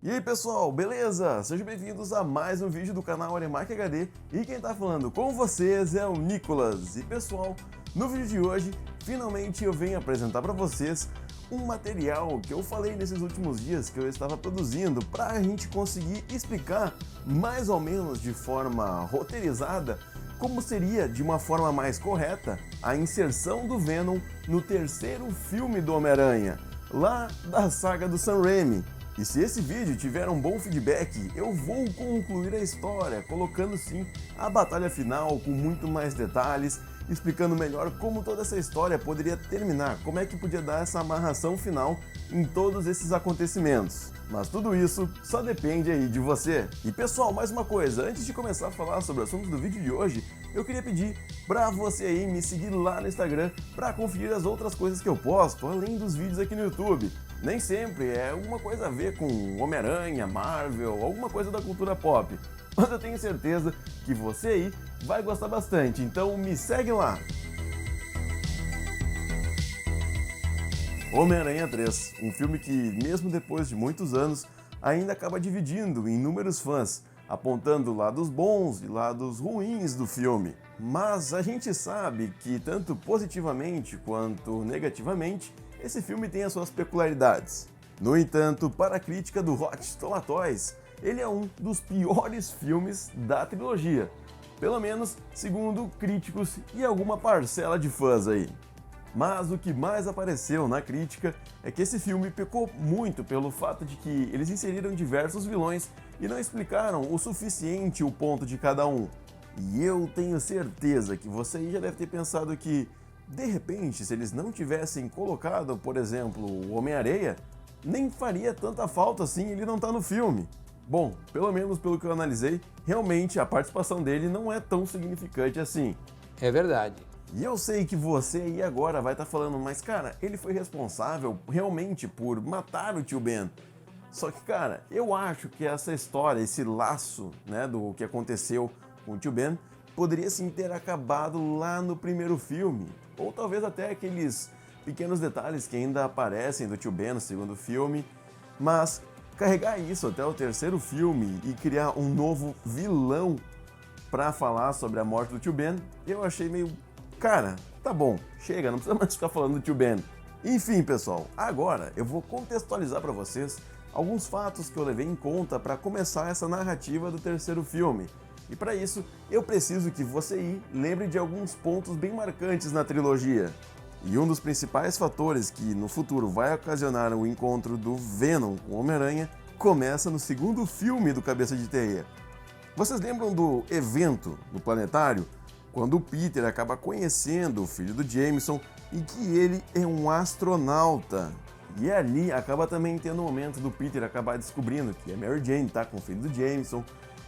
E aí pessoal, beleza? Sejam bem-vindos a mais um vídeo do canal Aremac HD e quem tá falando com vocês é o Nicolas. E pessoal, no vídeo de hoje, finalmente eu venho apresentar para vocês um material que eu falei nesses últimos dias que eu estava produzindo para a gente conseguir explicar mais ou menos de forma roteirizada como seria de uma forma mais correta a inserção do Venom no terceiro filme do Homem-Aranha, lá da saga do Sam Raimi. E se esse vídeo tiver um bom feedback, eu vou concluir a história, colocando sim a batalha final com muito mais detalhes, explicando melhor como toda essa história poderia terminar, como é que podia dar essa amarração final em todos esses acontecimentos. Mas tudo isso só depende aí de você. E pessoal, mais uma coisa, antes de começar a falar sobre o assunto do vídeo de hoje, eu queria pedir para você aí me seguir lá no Instagram para conferir as outras coisas que eu posto, além dos vídeos aqui no YouTube. Nem sempre é alguma coisa a ver com Homem-Aranha, Marvel, alguma coisa da cultura pop. Mas eu tenho certeza que você aí vai gostar bastante, então me segue lá! Homem-Aranha 3, um filme que, mesmo depois de muitos anos, ainda acaba dividindo inúmeros fãs, apontando lados bons e lados ruins do filme. Mas a gente sabe que, tanto positivamente quanto negativamente, esse filme tem as suas peculiaridades. No entanto, para a crítica do Hot Tomatoes, ele é um dos piores filmes da trilogia, pelo menos segundo críticos e alguma parcela de fãs aí. Mas o que mais apareceu na crítica é que esse filme pecou muito pelo fato de que eles inseriram diversos vilões e não explicaram o suficiente o ponto de cada um. E eu tenho certeza que você aí já deve ter pensado que, de repente, se eles não tivessem colocado, por exemplo, o Homem-Areia, nem faria tanta falta assim ele não tá no filme. Bom, pelo menos pelo que eu analisei, realmente a participação dele não é tão significante assim. É verdade. E eu sei que você aí agora vai estar falando, mas cara, ele foi responsável realmente por matar o tio Ben. Só que cara, eu acho que essa história, esse laço, né, do que aconteceu com o tio Ben, poderia sim ter acabado lá no primeiro filme. Ou talvez até aqueles pequenos detalhes que ainda aparecem do tio Ben no segundo filme. Mas carregar isso até o terceiro filme e criar um novo vilão pra falar sobre a morte do tio Ben, eu achei meio... Cara, tá bom, chega, não precisa mais ficar falando do tio Ben. Enfim, pessoal, agora eu vou contextualizar pra vocês alguns fatos que eu levei em conta para começar essa narrativa do terceiro filme. E para isso, eu preciso que você aí lembre de alguns pontos bem marcantes na trilogia. E um dos principais fatores que no futuro vai ocasionar o encontro do Venom com o Homem-Aranha começa no segundo filme do Cabeça de Teia. Vocês lembram do evento no planetário? Quando o Peter acaba conhecendo o filho do Jameson e que ele é um astronauta. E ali acaba também tendo o momento do Peter acabar descobrindo que a Mary Jane tá com o filho do Jameson.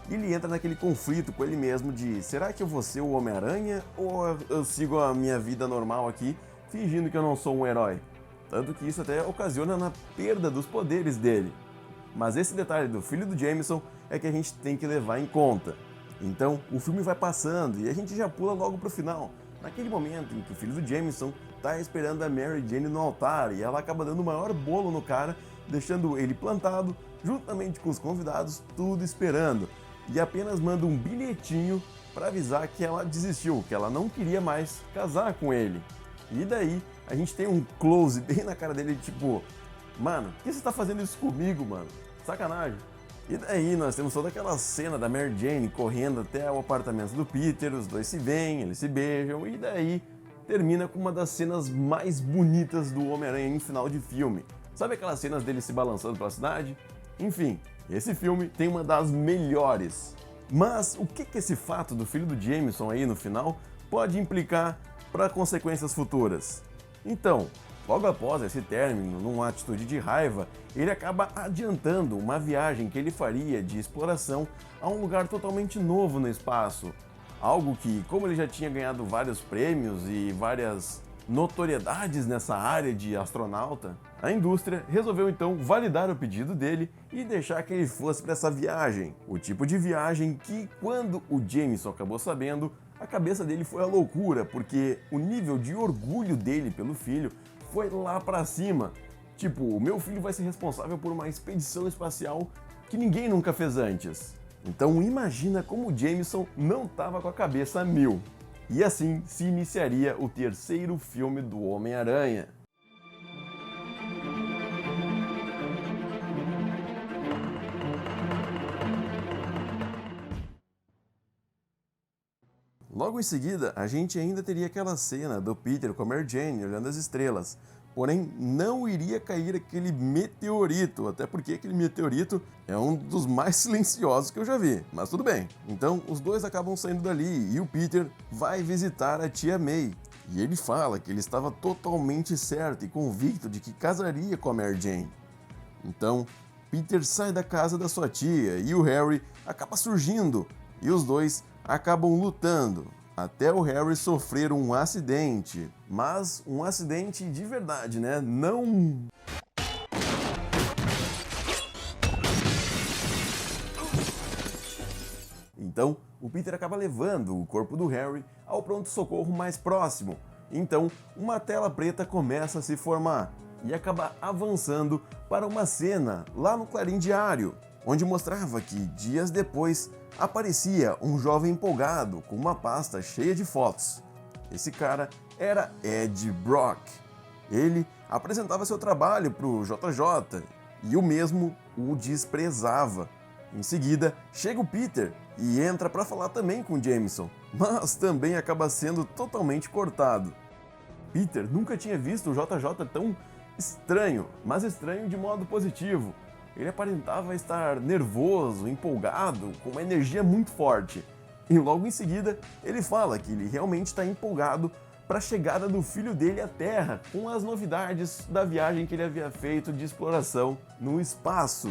E ele entra naquele conflito com ele mesmo de será que eu vou ser o Homem-Aranha ou eu sigo a minha vida normal aqui, fingindo que eu não sou um herói? Tanto que isso até ocasiona na perda dos poderes dele. Mas esse detalhe do filho do Jameson é que a gente tem que levar em conta. Então, o filme vai passando e a gente já pula logo pro final, naquele momento em que o filho do Jameson tá esperando a Mary Jane no altar e ela acaba dando o maior bolo no cara, deixando ele plantado, juntamente com os convidados, tudo esperando, e apenas manda um bilhetinho para avisar que ela desistiu, que ela não queria mais casar com ele. E daí, a gente tem um close bem na cara dele, tipo, mano, por que você tá fazendo isso comigo, mano? Sacanagem. E daí nós temos toda aquela cena da Mary Jane correndo até o apartamento do Peter, os dois se veem, eles se beijam, e daí termina com uma das cenas mais bonitas do Homem-Aranha em final de filme. Sabe aquelas cenas dele se balançando pela cidade? Enfim, esse filme tem uma das melhores. Mas o que esse fato do filho do Jameson aí no final pode implicar para consequências futuras? Então, logo após esse término, numa atitude de raiva, ele acaba adiantando uma viagem que ele faria de exploração a um lugar totalmente novo no espaço. Algo que, como ele já tinha ganhado vários prêmios e várias notoriedades nessa área de astronauta, a indústria resolveu então validar o pedido dele e deixar que ele fosse para essa viagem. O tipo de viagem que, quando o Jameson acabou sabendo, a cabeça dele foi a loucura, porque o nível de orgulho dele pelo filho foi lá para cima. Tipo, o meu filho vai ser responsável por uma expedição espacial que ninguém nunca fez antes. Então imagina como o Jameson não estava com a cabeça a mil. E assim se iniciaria o terceiro filme do Homem-Aranha. Logo em seguida, a gente ainda teria aquela cena do Peter com a Mary Jane olhando as estrelas. Porém, não iria cair aquele meteorito, até porque aquele meteorito é um dos mais silenciosos que eu já vi. Mas tudo bem. Então, os dois acabam saindo dali e o Peter vai visitar a tia May. E ele fala que ele estava totalmente certo e convicto de que casaria com a Mary Jane. Então, Peter sai da casa da sua tia e o Harry acaba surgindo. E os dois acabam lutando, até o Harry sofrer um acidente. Mas um acidente de verdade, né? Não... Então, o Peter acaba levando o corpo do Harry ao pronto-socorro mais próximo. Então, uma tela preta começa a se formar e acaba avançando para uma cena lá no Clarim Diário, onde mostrava que, dias depois, aparecia um jovem empolgado com uma pasta cheia de fotos. Esse cara era Ed Brock. Ele apresentava seu trabalho para o JJ e o mesmo o desprezava. Em seguida, chega o Peter e entra para falar também com o Jameson, mas também acaba sendo totalmente cortado. Peter nunca tinha visto o JJ tão estranho, mas estranho de modo positivo. Ele aparentava estar nervoso, empolgado, com uma energia muito forte. E logo em seguida, ele fala que ele realmente está empolgado para a chegada do filho dele à Terra, com as novidades da viagem que ele havia feito de exploração no espaço.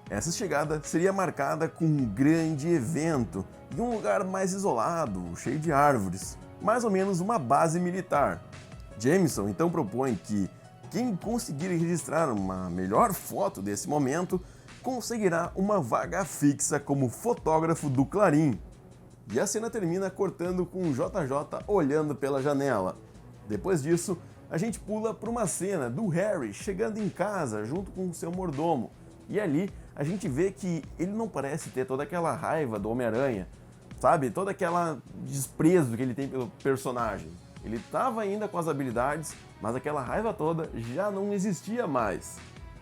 Essa chegada seria marcada com um grande evento, em um lugar mais isolado, cheio de árvores, mais ou menos uma base militar. Jameson então propõe que quem conseguir registrar uma melhor foto desse momento conseguirá uma vaga fixa como fotógrafo do Clarim. E a cena termina cortando com o JJ olhando pela janela. Depois disso, a gente pula para uma cena do Harry chegando em casa junto com seu mordomo. E ali a gente vê que ele não parece ter toda aquela raiva do Homem-Aranha, sabe? Todo aquele desprezo que ele tem pelo personagem. Ele estava ainda com as habilidades, mas aquela raiva toda já não existia mais.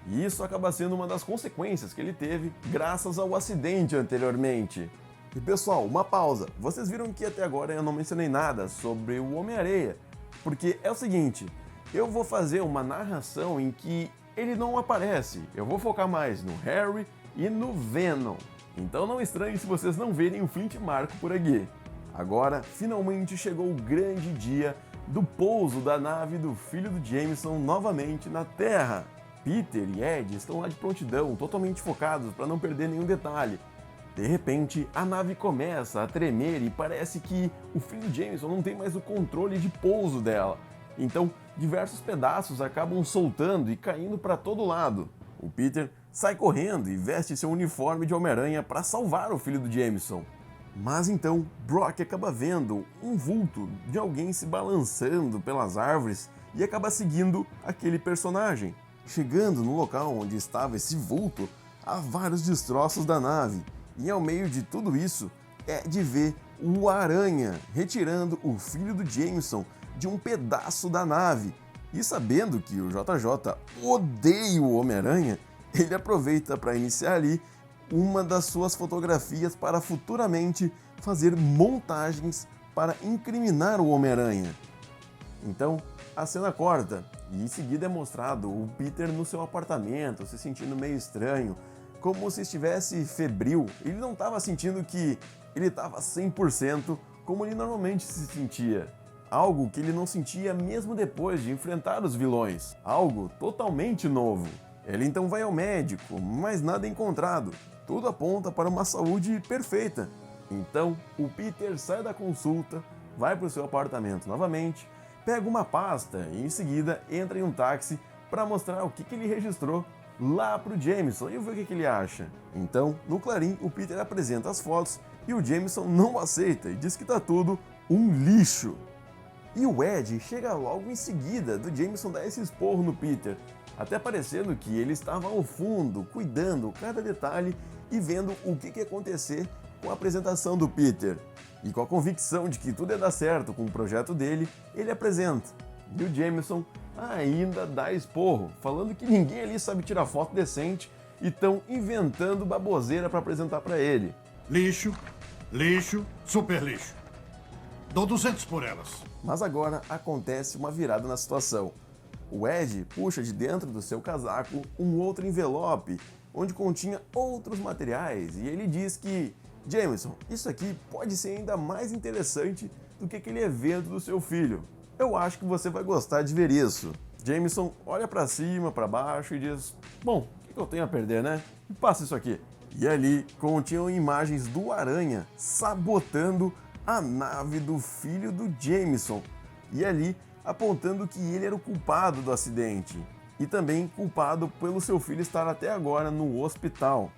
E isso acaba sendo uma das consequências que ele teve graças ao acidente anteriormente. E pessoal, uma pausa. Vocês viram que até agora eu não mencionei nada sobre o Homem-Aranha, porque é o seguinte, eu vou fazer uma narração em que ele não aparece. Eu vou focar mais no Harry e no Venom. Então não estranhe se vocês não verem o Flint Marko por aqui. Agora, finalmente chegou o grande dia do pouso da nave do filho do Jameson novamente na Terra. Peter e Ed estão lá de prontidão, totalmente focados para não perder nenhum detalhe. De repente, a nave começa a tremer e parece que o filho de Jameson não tem mais o controle de pouso dela. Então, diversos pedaços acabam soltando e caindo para todo lado. O Peter sai correndo e veste seu uniforme de Homem-Aranha para salvar o filho do Jameson. Mas então, Brock acaba vendo um vulto de alguém se balançando pelas árvores e acaba seguindo aquele personagem. Chegando no local onde estava esse vulto, há vários destroços da nave. E ao meio de tudo isso, é de ver o Aranha retirando o filho do Jameson de um pedaço da nave. E sabendo que o JJ odeia o Homem-Aranha, ele aproveita para iniciar ali uma das suas fotografias para futuramente fazer montagens para incriminar o Homem-Aranha. Então, a cena corta e em seguida é mostrado o Peter no seu apartamento, se sentindo meio estranho, como se estivesse febril. Ele não estava sentindo que ele estava 100% como ele normalmente se sentia. Algo que ele não sentia mesmo depois de enfrentar os vilões. Algo totalmente novo. Ele então vai ao médico, mas nada é encontrado. Tudo aponta para uma saúde perfeita. Então, o Peter sai da consulta, vai para o seu apartamento novamente, pega uma pasta e em seguida entra em um táxi para mostrar o que ele registrou lá pro Jameson e ver o que ele acha. Então, no Clarim, o Peter apresenta as fotos e o Jameson não aceita e diz que tá tudo um lixo. E o Ed chega logo em seguida do Jameson dar esse esporro no Peter, até parecendo que ele estava ao fundo, cuidando cada detalhe e vendo o que ia acontecer com a apresentação do Peter. E com a convicção de que tudo ia dar certo com o projeto dele, ele apresenta. E o Jameson ainda dá esporro, falando que ninguém ali sabe tirar foto decente e estão inventando baboseira para apresentar para ele. Lixo, lixo, super lixo. Dou 200 por elas. Mas agora acontece uma virada na situação. O Ed puxa de dentro do seu casaco um outro envelope, onde continha outros materiais, e ele diz que: Jameson, isso aqui pode ser ainda mais interessante do que aquele evento do seu filho. Eu acho que você vai gostar de ver isso. Jameson olha pra cima, pra baixo e diz: bom, o que eu tenho a perder, né? Me passa isso aqui. E ali continham imagens do Aranha sabotando a nave do filho do Jameson. E ali apontando que ele era o culpado do acidente. E também culpado pelo seu filho estar até agora no hospital.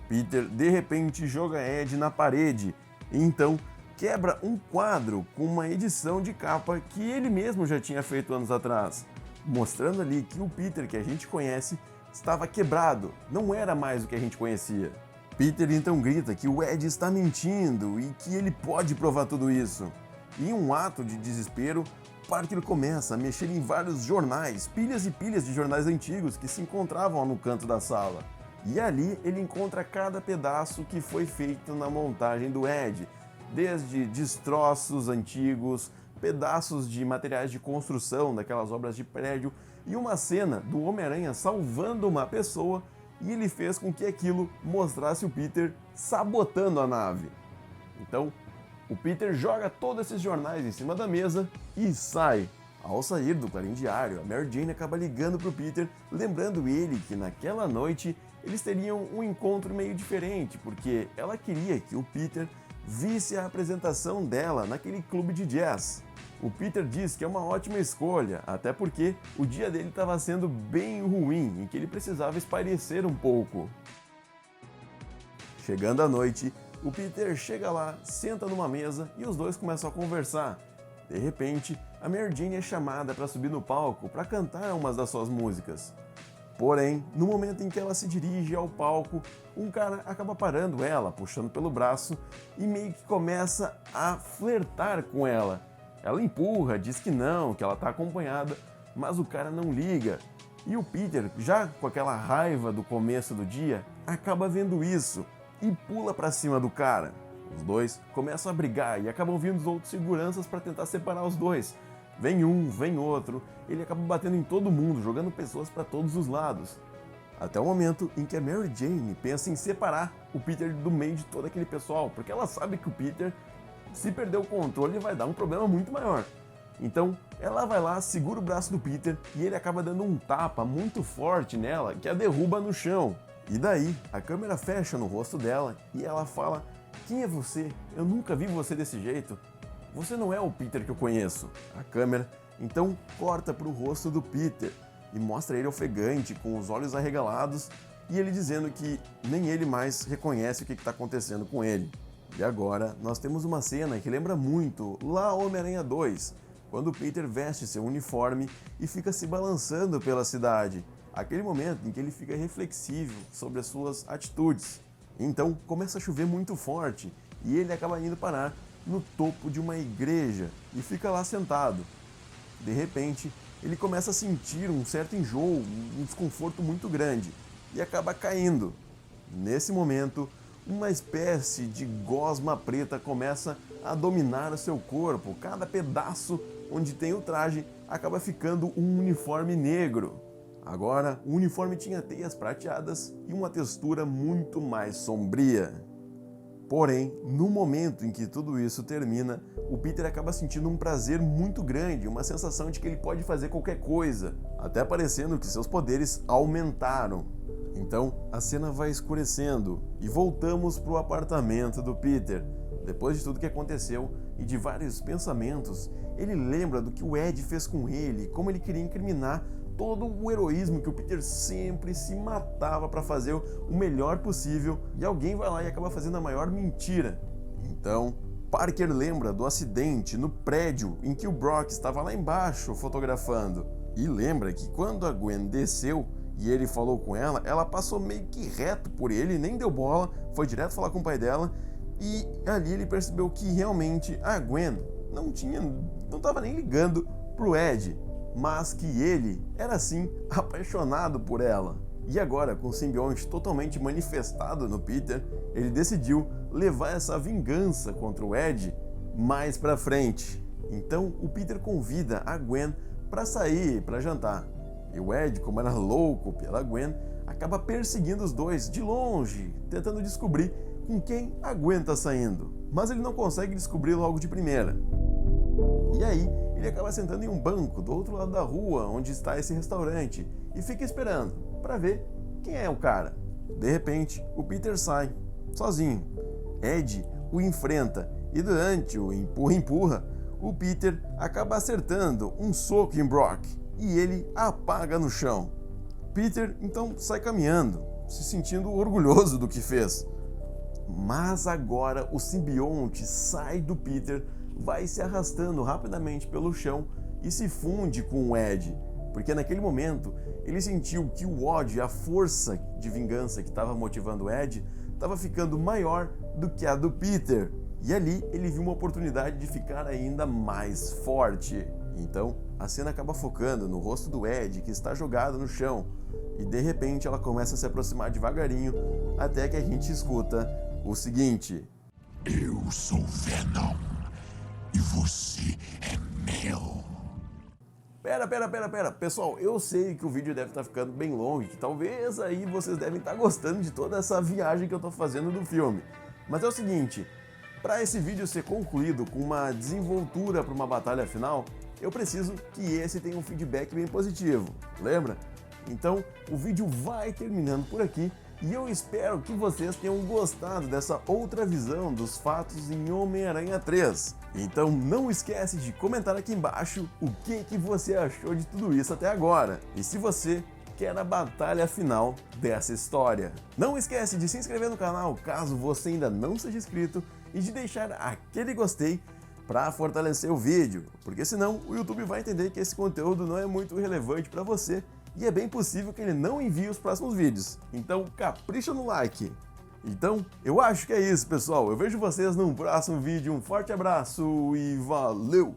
Peter de repente joga Ed na parede e então quebra um quadro com uma edição de capa que ele mesmo já tinha feito anos atrás, mostrando ali que o Peter que a gente conhece estava quebrado, não era mais o que a gente conhecia. Peter então grita que o Ed está mentindo e que ele pode provar tudo isso. E em um ato de desespero, Parker começa a mexer em vários jornais, pilhas e pilhas de jornais antigos que se encontravam no canto da sala. E ali ele encontra cada pedaço que foi feito na montagem do Ed, desde destroços antigos, pedaços de materiais de construção daquelas obras de prédio e uma cena do Homem-Aranha salvando uma pessoa, e ele fez com que aquilo mostrasse o Peter sabotando a nave. Então, o Peter joga todos esses jornais em cima da mesa e sai. Ao sair do Clarim Diário, a Mary Jane acaba ligando para o Peter, lembrando ele que naquela noite eles teriam um encontro meio diferente, porque ela queria que o Peter visse a apresentação dela naquele clube de jazz. O Peter diz que é uma ótima escolha, até porque o dia dele estava sendo bem ruim e que ele precisava espairecer um pouco. Chegando à noite, o Peter chega lá, senta numa mesa e os dois começam a conversar. De repente, a Mary Jane é chamada para subir no palco para cantar umas das suas músicas. Porém, no momento em que ela se dirige ao palco, um cara acaba parando ela, puxando pelo braço e meio que começa a flertar com ela. Ela empurra, diz que não, que ela está acompanhada, mas o cara não liga. E o Peter, já com aquela raiva do começo do dia, acaba vendo isso e pula para cima do cara. Os dois começam a brigar e acabam vindo os outros seguranças para tentar separar os dois. Vem um, vem outro, ele acaba batendo em todo mundo, jogando pessoas para todos os lados. Até o momento em que a Mary Jane pensa em separar o Peter do meio de todo aquele pessoal, porque ela sabe que o Peter, se perder o controle, vai dar um problema muito maior. Então, ela vai lá, segura o braço do Peter e ele acaba dando um tapa muito forte nela, que a derruba no chão. E daí, a câmera fecha no rosto dela e ela fala: "Quem é você? Eu nunca vi você desse jeito. Você não é o Peter que eu conheço." A câmera então corta para o rosto do Peter e mostra ele ofegante, com os olhos arregalados, e ele dizendo que nem ele mais reconhece o que está acontecendo com ele. E agora nós temos uma cena que lembra muito lá Homem-Aranha 2, quando o Peter veste seu uniforme e fica se balançando pela cidade. Aquele momento em que ele fica reflexivo sobre as suas atitudes. Então começa a chover muito forte e ele acaba indo parar no topo de uma igreja e fica lá sentado. De repente, ele começa a sentir um certo enjoo, um desconforto muito grande e acaba caindo. Nesse momento, uma espécie de gosma preta começa a dominar o seu corpo. Cada pedaço onde tem o traje acaba ficando um uniforme negro. Agora, o uniforme tinha teias prateadas e uma textura muito mais sombria. Porém, no momento em que tudo isso termina, o Peter acaba sentindo um prazer muito grande, uma sensação de que ele pode fazer qualquer coisa, até parecendo que seus poderes aumentaram. Então, a cena vai escurecendo e voltamos para o apartamento do Peter. Depois de tudo que aconteceu e de vários pensamentos, ele lembra do que o Ed fez com ele, como ele queria incriminar todo o heroísmo que o Peter sempre se matava para fazer o melhor possível, e alguém vai lá e acaba fazendo a maior mentira. Então, Parker lembra do acidente no prédio em que o Brock estava lá embaixo fotografando. E lembra que quando a Gwen desceu e ele falou com ela, ela passou meio que reto por ele, nem deu bola, foi direto falar com o pai dela. E ali ele percebeu que realmente a Gwen não estava nem ligando pro Ed, mas que ele era sim apaixonado por ela. E agora, com o simbionte totalmente manifestado no Peter, ele decidiu levar essa vingança contra o Ed mais pra frente. Então o Peter convida a Gwen para sair, para jantar. E o Ed, como era louco pela Gwen, acaba perseguindo os dois de longe, tentando descobrir com quem a Gwen tá saindo. Mas ele não consegue descobrir logo de primeira. E aí, ele acaba sentando em um banco do outro lado da rua, onde está esse restaurante, e fica esperando para ver quem é o cara. De repente, o Peter sai, sozinho. Ed o enfrenta e durante o empurra-empurra, o Peter acaba acertando um soco em Brock e ele apaga no chão. Peter então sai caminhando, se sentindo orgulhoso do que fez. Mas agora o simbionte sai do Peter, vai se arrastando rapidamente pelo chão e se funde com o Ed, porque naquele momento ele sentiu que o ódio e a força de vingança que estava motivando o Ed estava ficando maior do que a do Peter. E ali ele viu uma oportunidade de ficar ainda mais forte. Então a cena acaba focando no rosto do Ed, que está jogado no chão, e de repente ela começa a se aproximar devagarinho, até que a gente escuta o seguinte: Eu sou Venom e você é meu. Pera. Pessoal, eu sei que o vídeo deve estar ficando bem longo e que talvez aí vocês devem estar gostando de toda essa viagem que eu estou fazendo do filme. Mas é o seguinte, para esse vídeo ser concluído com uma desenvoltura para uma batalha final, eu preciso que esse tenha um feedback bem positivo, lembra? Então, o vídeo vai terminando por aqui e eu espero que vocês tenham gostado dessa outra visão dos fatos em Homem-Aranha 3. Então não esquece de comentar aqui embaixo o que você achou de tudo isso até agora. E se você quer a batalha final dessa história. Não esquece de se inscrever no canal caso você ainda não seja inscrito e de deixar aquele gostei para fortalecer o vídeo, porque senão o YouTube vai entender que esse conteúdo não é muito relevante para você e é bem possível que ele não envie os próximos vídeos. Então capricha no like. Então, eu acho que é isso, pessoal. Eu vejo vocês num próximo vídeo. Um forte abraço e valeu!